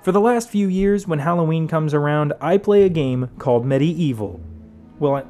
For the last few years, when Halloween comes around, I play a game called MediEvil. Well,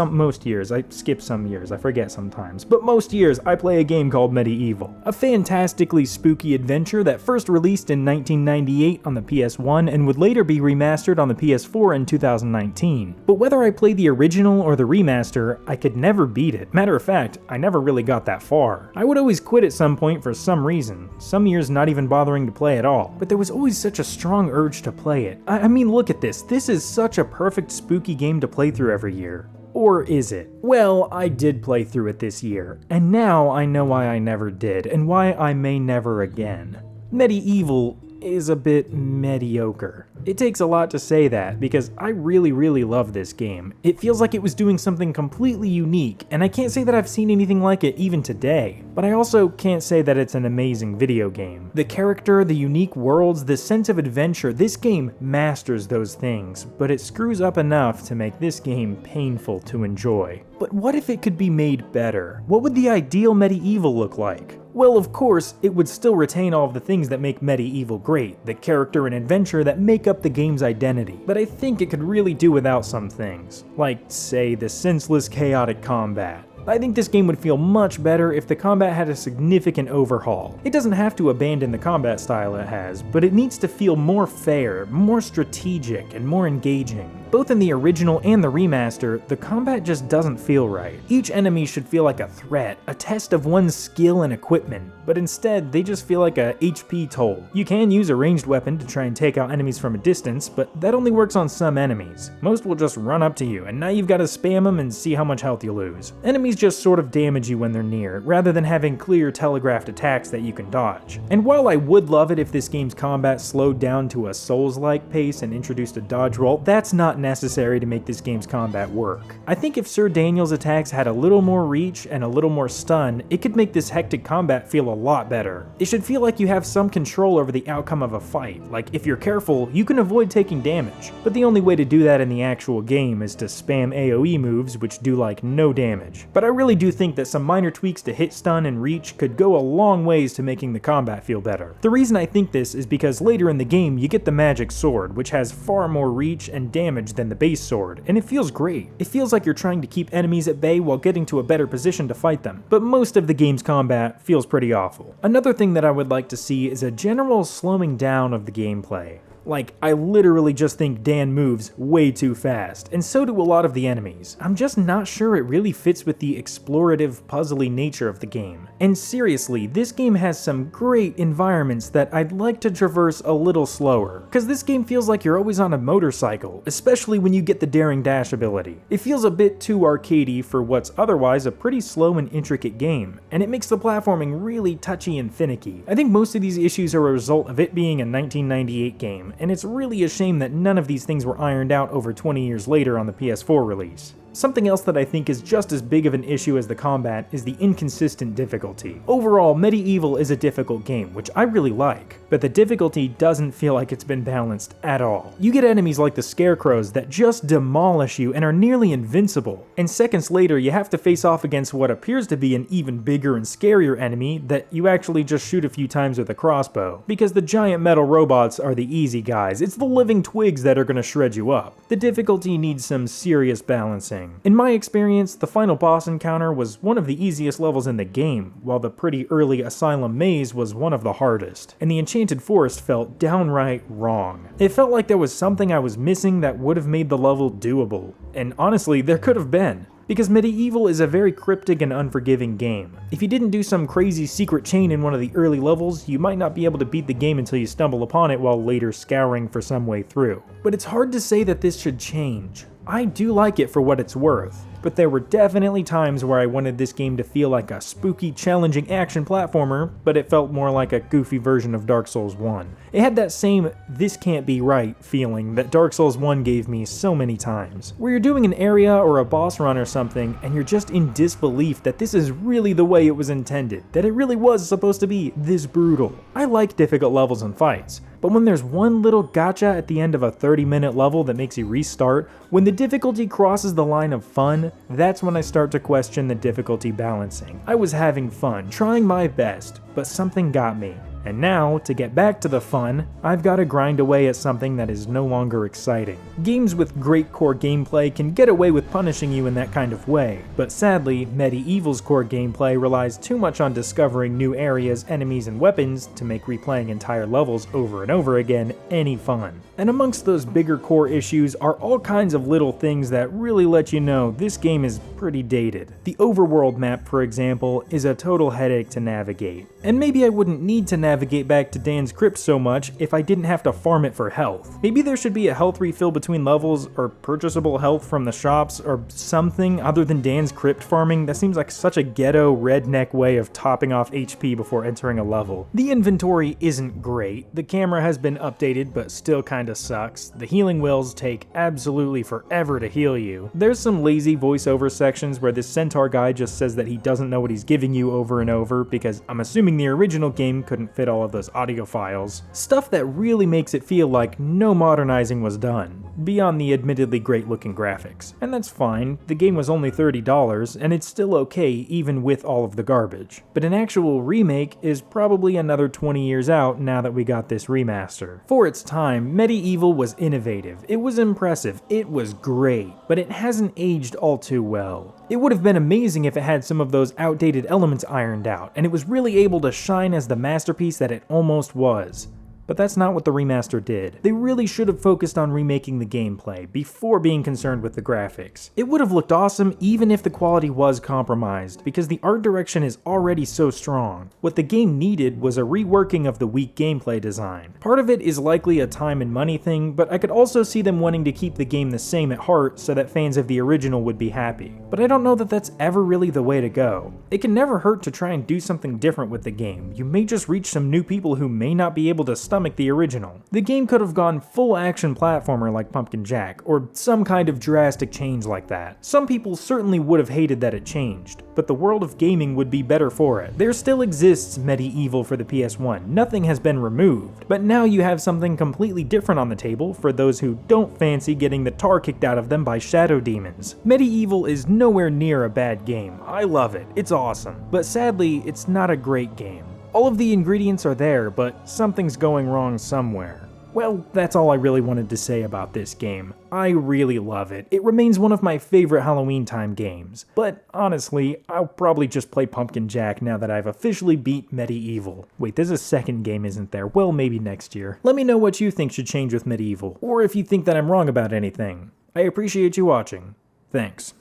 most years. I skip some years, I forget sometimes. But most years, I play a game called MediEvil. A fantastically spooky adventure that first released in 1998 on the PS1 and would later be remastered on the PS4 in 2019. But whether I play the original or the remaster, I could never beat it. Matter of fact, I never really got that far. I would always quit at some point for some reason, some years not even bothering to play at all. But there was always such a strong urge to play it. I mean, look at this. This is such a perfect spooky game to play through every year. Or is it? Well, I did play through it this year, and now I know why I never did, and why I may never again. MediEvil is a bit mediocre. It takes a lot to say that, because I really love this game. It feels like it was doing something completely unique, and I can't say that I've seen anything like it even today. But I also can't say that it's an amazing video game. The character, the unique worlds, the sense of adventure, this game masters those things, but it screws up enough to make this game painful to enjoy. But what if it could be made better? What would the ideal MediEvil look like? Well, of course, it would still retain all of the things that make MediEvil great, the character and adventure that make up the game's identity. But I think it could really do without some things, like, say, the senseless, chaotic combat. I think this game would feel much better if the combat had a significant overhaul. It doesn't have to abandon the combat style it has, but it needs to feel more fair, more strategic, and more engaging. Both in the original and the remaster, the combat just doesn't feel right. Each enemy should feel like a threat, a test of one's skill and equipment, but instead they just feel like a HP toll. You can use a ranged weapon to try and take out enemies from a distance, but that only works on some enemies. Most will just run up to you, and now you've got to spam them and see how much health you lose. Enemies just sort of damage you when they're near, rather than having clear telegraphed attacks that you can dodge. And while I would love it if this game's combat slowed down to a Souls-like pace and introduced a dodge roll, that's not necessary to make this game's combat work. I think if Sir Daniel's attacks had a little more reach and a little more stun, it could make this hectic combat feel a lot better. It should feel like you have some control over the outcome of a fight, like if you're careful, you can avoid taking damage. But the only way to do that in the actual game is to spam AoE moves which do like no damage. But I really do think that some minor tweaks to hit stun and reach could go a long ways to making the combat feel better. The reason I think this is because later in the game you get the magic sword, which has far more reach and damage than the base sword, and it feels great. It feels like you're trying to keep enemies at bay while getting to a better position to fight them, but most of the game's combat feels pretty awful. Another thing that I would like to see is a general slowing down of the gameplay. Like, I literally just think Dan moves way too fast, and so do a lot of the enemies. I'm just not sure it really fits with the explorative, puzzly nature of the game. And seriously, this game has some great environments that I'd like to traverse a little slower, cause this game feels like you're always on a motorcycle, especially when you get the daring dash ability. It feels a bit too arcadey for what's otherwise a pretty slow and intricate game, and it makes the platforming really touchy and finicky. I think most of these issues are a result of it being a 1998 game, and it's really a shame that none of these things were ironed out over 20 years later on the PS4 release. Something else that I think is just as big of an issue as the combat is the inconsistent difficulty. Overall, MediEvil is a difficult game, which I really like, but the difficulty doesn't feel like it's been balanced at all. You get enemies like the Scarecrows that just demolish you and are nearly invincible, and seconds later you have to face off against what appears to be an even bigger and scarier enemy that you actually just shoot a few times with a crossbow, because the giant metal robots are the easy guys. It's the living twigs that are gonna shred you up. The difficulty needs some serious balancing. In my experience, the final boss encounter was one of the easiest levels in the game, while the pretty early Asylum maze was one of the hardest, and the Enchanted Forest felt downright wrong. It felt like there was something I was missing that would have made the level doable, and honestly, there could have been. Because MediEvil is a very cryptic and unforgiving game. If you didn't do some crazy secret chain in one of the early levels, you might not be able to beat the game until you stumble upon it while later scouring for some way through. But it's hard to say that this should change. I do like it for what it's worth, but there were definitely times where I wanted this game to feel like a spooky, challenging action platformer, but it felt more like a goofy version of Dark Souls 1. It had that same "this can't be right" feeling that Dark Souls 1 gave me so many times, where you're doing an area or a boss run or something, and you're just in disbelief that this is really the way it was intended, that it really was supposed to be this brutal. I like difficult levels and fights, but when there's one little gotcha at the end of a 30-minute level that makes you restart, when the difficulty crosses the line of fun, that's when I start to question the difficulty balancing. I was having fun, trying my best, but something got me. And now, to get back to the fun, I've got to grind away at something that is no longer exciting. Games with great core gameplay can get away with punishing you in that kind of way, but sadly, MediEvil's core gameplay relies too much on discovering new areas, enemies, and weapons to make replaying entire levels over and over again any fun. And amongst those bigger core issues are all kinds of little things that really let you know this game is pretty dated. The overworld map, for example, is a total headache to navigate. And maybe I wouldn't need to navigate back to Dan's crypt so much if I didn't have to farm it for health. Maybe there should be a health refill between levels, or purchasable health from the shops, or something other than Dan's crypt farming. That seems like such a ghetto, redneck way of topping off HP before entering a level. The inventory isn't great, the camera has been updated but still kinda sucks, the healing wills take absolutely forever to heal you. There's some lazy voiceover sections where this centaur guy just says that he doesn't know what he's giving you over and over, because I'm assuming the original game couldn't fit all of those audio files. Stuff that really makes it feel like no modernizing was done, beyond the admittedly great looking graphics. And that's fine, the game was only $30, and it's still okay even with all of the garbage. But an actual remake is probably another 20 years out now that we got this remaster. For its time, MediEvil was innovative, it was impressive, it was great, but it hasn't aged all too well. It would have been amazing if it had some of those outdated elements ironed out, and it was really able to shine as the masterpiece that it almost was. But that's not what the remaster did. They really should have focused on remaking the gameplay before being concerned with the graphics. It would have looked awesome even if the quality was compromised, because the art direction is already so strong. What the game needed was a reworking of the weak gameplay design. Part of it is likely a time and money thing, but I could also see them wanting to keep the game the same at heart so that fans of the original would be happy. But I don't know that that's ever really the way to go. It can never hurt to try and do something different with the game. You may just reach some new people who may not be able to stomach the original. The game could have gone full action platformer like Pumpkin Jack, or some kind of drastic change like that. Some people certainly would have hated that it changed, but the world of gaming would be better for it. There still exists MediEvil for the PS1, nothing has been removed, but now you have something completely different on the table for those who don't fancy getting the tar kicked out of them by shadow demons. MediEvil is nowhere near a bad game. I love it, it's awesome, but sadly, it's not a great game. All of the ingredients are there, but something's going wrong somewhere. Well, that's all I really wanted to say about this game. I really love it. It remains one of my favorite Halloween time games. But honestly, I'll probably just play Pumpkin Jack now that I've officially beat MediEvil. Wait, there's a second game, isn't there? Well, maybe next year. Let me know what you think should change with MediEvil, or if you think that I'm wrong about anything. I appreciate you watching. Thanks.